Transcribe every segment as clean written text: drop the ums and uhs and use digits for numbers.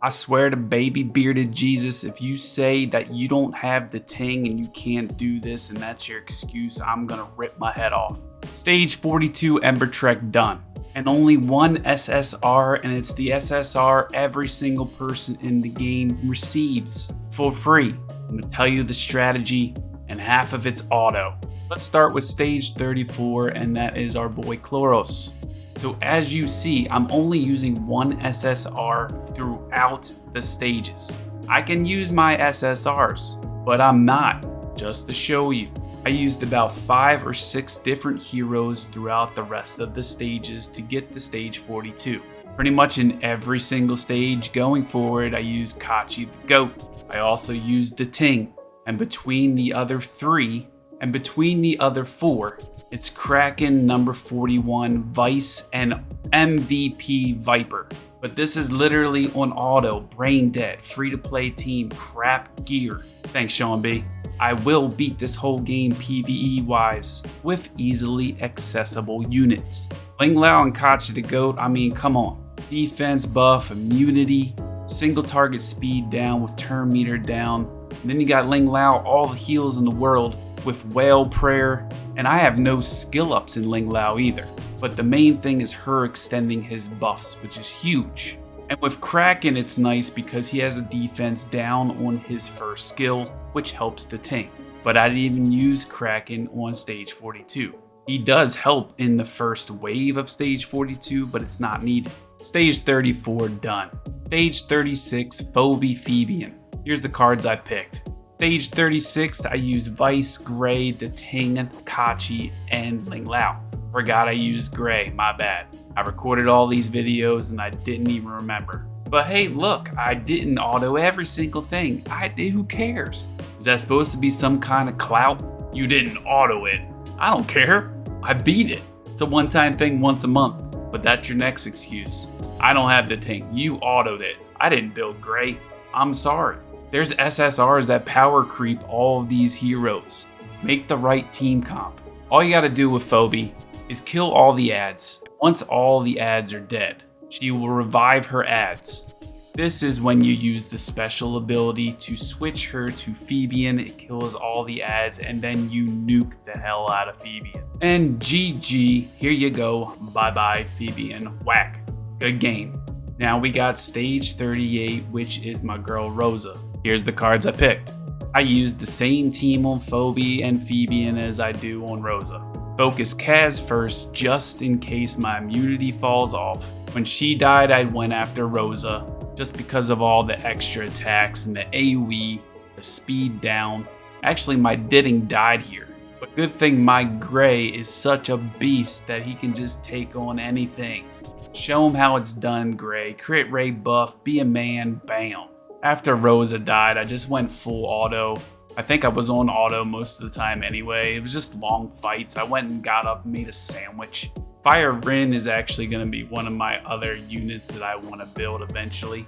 I swear to baby bearded Jesus, if you say that you don't have the ting and you can't do this and that's your excuse, I'm gonna rip my head off. Stage 42 Ember Trek done. And only one SSR, and it's the SSR every single person in the game receives for free. I'm gonna tell you the strategy, and half of it's auto. Let's start with stage 34, and that is our boy Chloros. So as you see, I'm only using one SSR throughout the stages. I can use my SSRs, but I'm not, just to show you. I used about 5 or 6 different heroes throughout the rest of the stages to get to stage 42. Pretty much in every single stage going forward, I used Kachi the Goat. I also used the Ting, and between the other 3, and between the other 4, it's Kraken, number 41, Vice, and MVP Viper. But this is literally on auto, brain dead, free to play team, crap gear. Thanks, SeanB. I will beat this whole game PvE wise with easily accessible units. Ling Lao and Kachi the Goat, I mean, come on. Defense buff, immunity, single target speed down with turn meter down. And then you got Ling Lao, all the heals in the world with whale prayer. And I have no skill ups in Ling Lao either. But the main thing is her extending his buffs, which is huge. And with Kraken, it's nice because he has a defense down on his first skill, which helps the tank. But I didn't even use Kraken on stage 42. He does help in the first wave of stage 42, but it's not needed. Stage 34 done. Stage 36, Phoebe. Here's the cards I picked. Stage 36, I use Vice, Gray, the Ting, Kachi, and Ling Lao. Forgot I used Gray, my bad. I recorded all these videos and I didn't even remember. But hey, look, I didn't auto every single thing. I did, who cares? Is that supposed to be some kind of clout? You didn't auto it. I don't care. I beat it. It's a one-time thing once a month, but that's your next excuse. I don't have the thing. You autoed it. I didn't build Gray. I'm sorry. There's SSRs that power creep all of these heroes. Make the right team comp. All you gotta do with Phoebe is kill all the ads. Once all the ads are dead, she will revive her ads. This is when you use the special ability to switch her to Phoebian. It kills all the ads and then you nuke the hell out of Phoebian. And GG, here you go. Bye-bye Phoebian. Whack. Good game. Now we got stage 38, which is my girl Rosa. Here's the cards I picked. I used the same team on Phoebe and Phoebian as I do on Rosa. Focus Kaz first just in case my immunity falls off. When she died, I went after Rosa just because of all the extra attacks and the AoE, the speed down. Actually, my Didding died here. But good thing my Gray is such a beast that he can just take on anything. Show him how it's done, Gray. Crit rate buff, be a man, bam. After Rosa died, I just went full auto. I think I was on auto most of the time anyway. It was just long fights. I went and got up and made a sandwich. Fire Rin is actually going to be one of my other units that I want to build eventually.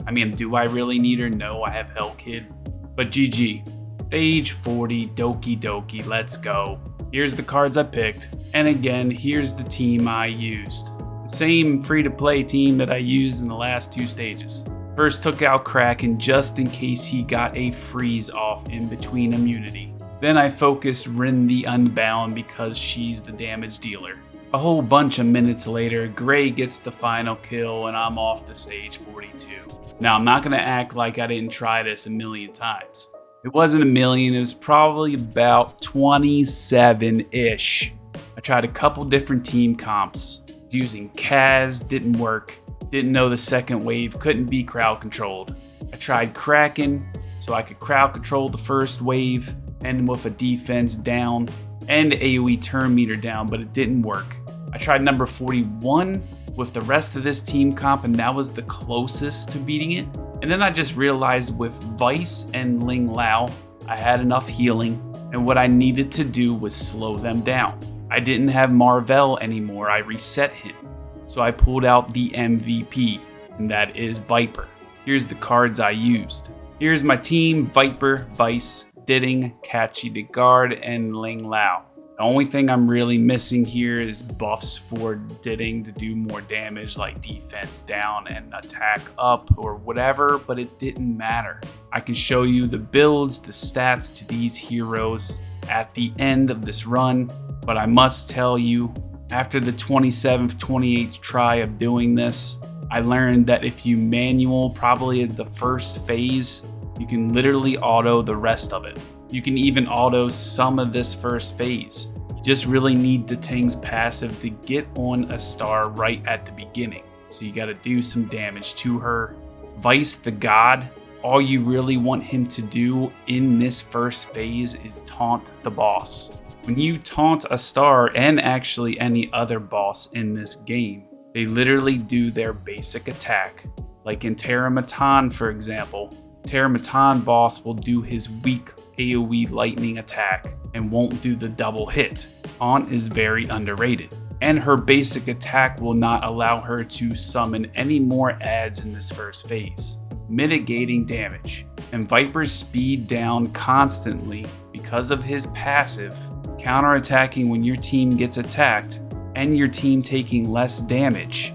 I mean, do I really need her? No, I have Hell Kid. But GG. Stage 40, Doki, let's go. Here's the cards I picked. And again, here's the team I used. The same free-to-play team that I used in the last 2 stages. First took out Kraken just in case he got a freeze off in between immunity. Then I focused Rin the Unbound because she's the damage dealer. A whole bunch of minutes later, Gray gets the final kill and I'm off to stage 42. Now I'm not going to act like I didn't try this a million times. It wasn't a million, it was probably about 27-ish. I tried a couple different team comps. Using Kaz, didn't work. Didn't know the second wave couldn't be crowd controlled. I tried Kraken so I could crowd control the first wave and with a defense down and AoE turn meter down, but it didn't work. I tried number 41 with the rest of this team comp and that was the closest to beating it. And then I just realized with Vice and Ling Lao, I had enough healing and what I needed to do was slow them down. I didn't have Marvell anymore, I reset him. So I pulled out the MVP, and that is Viper. Here's the cards I used. Here's my team: Viper, Vice, Didding, Kachi the Guard, and Ling Lao. The only thing I'm really missing here is buffs for Ditting to do more damage, like defense down and attack up or whatever, but it didn't matter. I can show you the builds, the stats to these heroes at the end of this run, but I must tell you, after the 27th, 28th try of doing this, I learned that if you manual probably at the first phase, you can literally auto the rest of it. You can even auto some of this first phase. You just really need the Ting's passive to get on a star right at the beginning. So you gotta do some damage to her. Vice the God, all you really want him to do in this first phase is taunt the boss. When you taunt a star, and actually any other boss in this game, they literally do their basic attack. Like in terrormaton, for example, terrormaton boss will do his weak AoE lightning attack and won't do the double hit. Taunt is very underrated, and her basic attack will not allow her to summon any more adds in this first phase, mitigating damage. And Viper's speed down constantly because of his passive, counterattacking when your team gets attacked and your team taking less damage.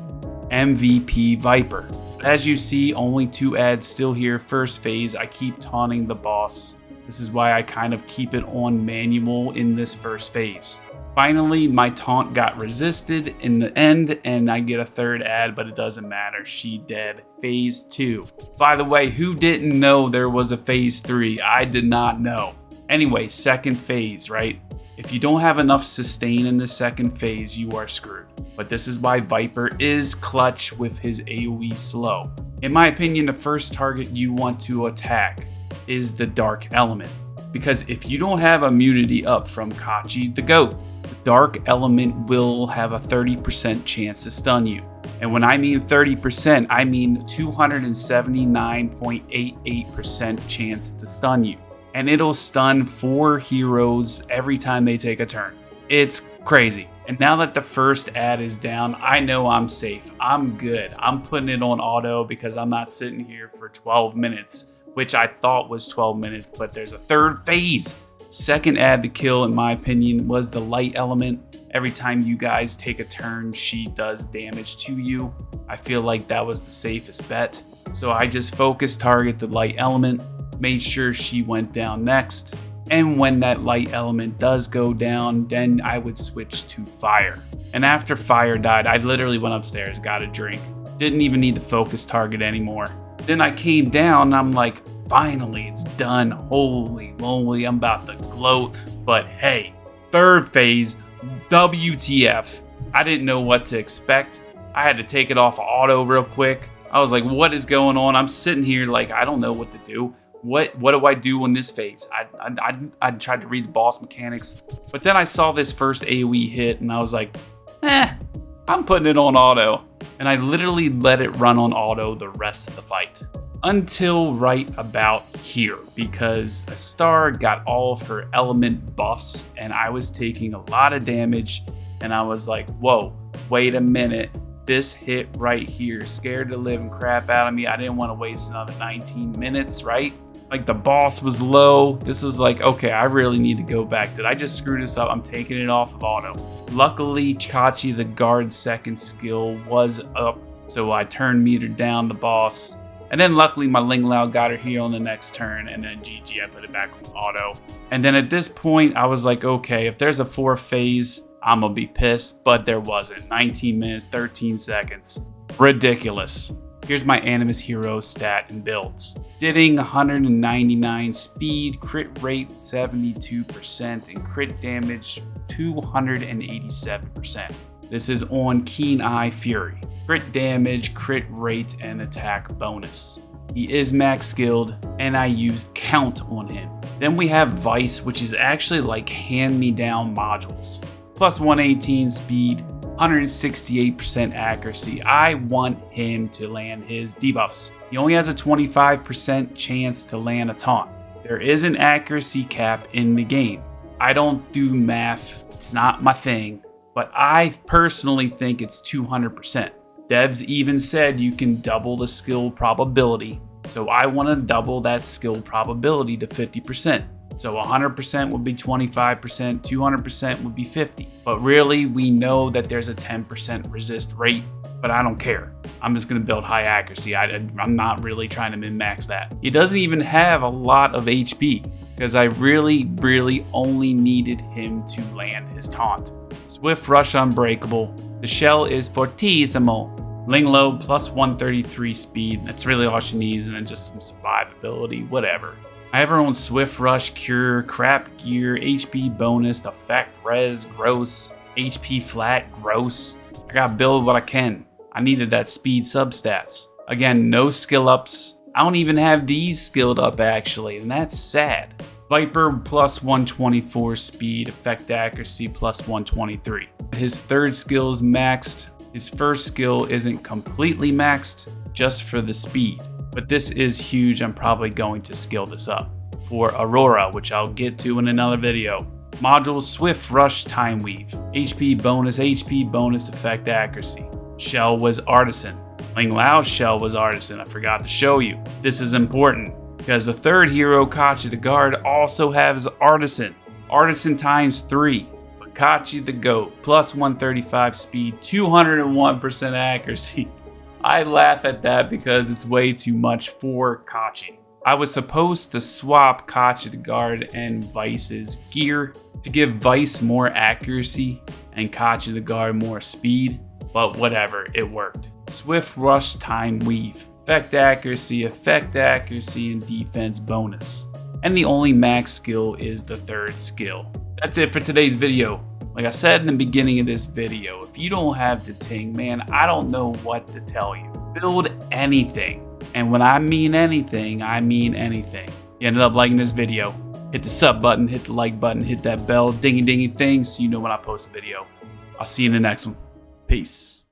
MVP Viper. As you see, only 2 adds still here. First phase, I keep taunting the boss. This is why I kind of keep it on manual in this first phase. Finally, my taunt got resisted in the end and I get a 3rd ad, but it doesn't matter. She dead. Phase 2. By the way, who didn't know there was a phase 3? I did not know. Anyway, second phase, right? If you don't have enough sustain in the second phase, you are screwed. But this is why Viper is clutch with his AoE slow. In my opinion, the first target you want to attack is the Dark Element. Because if you don't have immunity up from Kachi the Goat, the Dark Element will have a 30% chance to stun you. And when I mean 30%, I mean 279.88% chance to stun you. And it'll stun 4 heroes every time they take a turn. It's crazy. And now that the first ad is down, I know I'm safe. I'm good. I'm putting it on auto because I'm not sitting here for 12 minutes, which I thought was 12 minutes, but there's a 3rd phase. Second ad to kill, in my opinion, was the Light Element. Every time you guys take a turn, she does damage to you. I feel like that was the safest bet. So I just focused target the Light Element, made sure she went down next. And when that Light Element does go down, then I would switch to Fire. And after Fire died, I literally went upstairs, got a drink. Didn't even need to focus target anymore. Then I came down and I'm like, finally, it's done. Holy moly, I'm about to gloat. But hey, 3rd phase, WTF. I didn't know what to expect. I had to take it off auto real quick. I was like, what is going on? I'm sitting here like, I don't know what to do. What do I do in this phase? I tried to read the boss mechanics, but then I saw this first AoE hit and I was like, I'm putting it on auto. And I literally let it run on auto the rest of the fight. Until right about here, because a star got all of her element buffs and I was taking a lot of damage and I was like, whoa, wait a minute. This hit right here scared the living crap out of me. I didn't want to waste another 19 minutes, right? Like the boss was low. This is like, okay, I really need to go back. Did I just screw this up? I'm taking it off of auto. Luckily, Kachi the guard's second skill was up, so I turned meter down the boss. And then luckily my Ling Lao got her here on the next turn, and then GG, I put it back on auto. And then at this point, I was like, okay, if there's a 4th phase, I'm gonna be pissed, but there wasn't. 19 minutes, 13 seconds. Ridiculous. Here's my Animus hero stat and builds. Ditting 199 speed, crit rate 72%, and crit damage 287%. This is on Keen Eye Fury. Crit damage, crit rate, and attack bonus. He is max skilled, and I used Count on him. Then we have Vice, which is actually like hand-me-down modules. Plus 118 speed, 168% accuracy. I want him to land his debuffs. He only has a 25% chance to land a taunt. There is an accuracy cap in the game. I don't do math, it's not my thing, but I personally think it's 200%. Devs even said you can double the skill probability, so I want to double that skill probability to 50%. So 100% would be 25%, 200% would be 50. But really, we know that there's a 10% resist rate, but I don't care. I'm just gonna build high accuracy. I'm not really trying to min-max that. He doesn't even have a lot of HP because I really only needed him to land his taunt. Swift Rush Unbreakable. The shell is fortissimo. Ling low plus 133 speed. That's really all she needs, and then just some survivability, whatever. I have her own Swift Rush, Cure, Crap Gear, HP bonus, Effect, Res, Gross, HP flat, Gross. I gotta build what I can. I needed that speed substats. Again, no skill ups. I don't even have these skilled up actually, and that's sad. Viper plus 124 speed, effect accuracy plus 123. His third skill is maxed. His first skill isn't completely maxed, just for the speed. But this is huge. I'm probably going to skill this up. For Aurora, which I'll get to in another video. Module Swift Rush Time Weave. HP bonus, effect accuracy. Shell was Artisan. Ling Lao's shell was Artisan. I forgot to show you. This is important because the third hero, Kachi the Guard, also has Artisan. Artisan times 3. But Kachi the Goat, plus 135 speed, 201% accuracy. I laugh at that because it's way too much for Kachi. I was supposed to swap Kachi the Guard and Vice's gear to give Vice more accuracy and Kachi the Guard more speed, but whatever, it worked. Swift Rush Time Weave. Effect accuracy, and defense bonus. And the only max skill is the third skill. That's it for today's video. Like I said in the beginning of this video, if you don't have the ting, man, I don't know what to tell you. Build anything. And when I mean anything, I mean anything. You ended up liking this video, hit the sub button, hit the like button, hit that bell, dingy thing so you know when I post a video. I'll see you in the next one. Peace.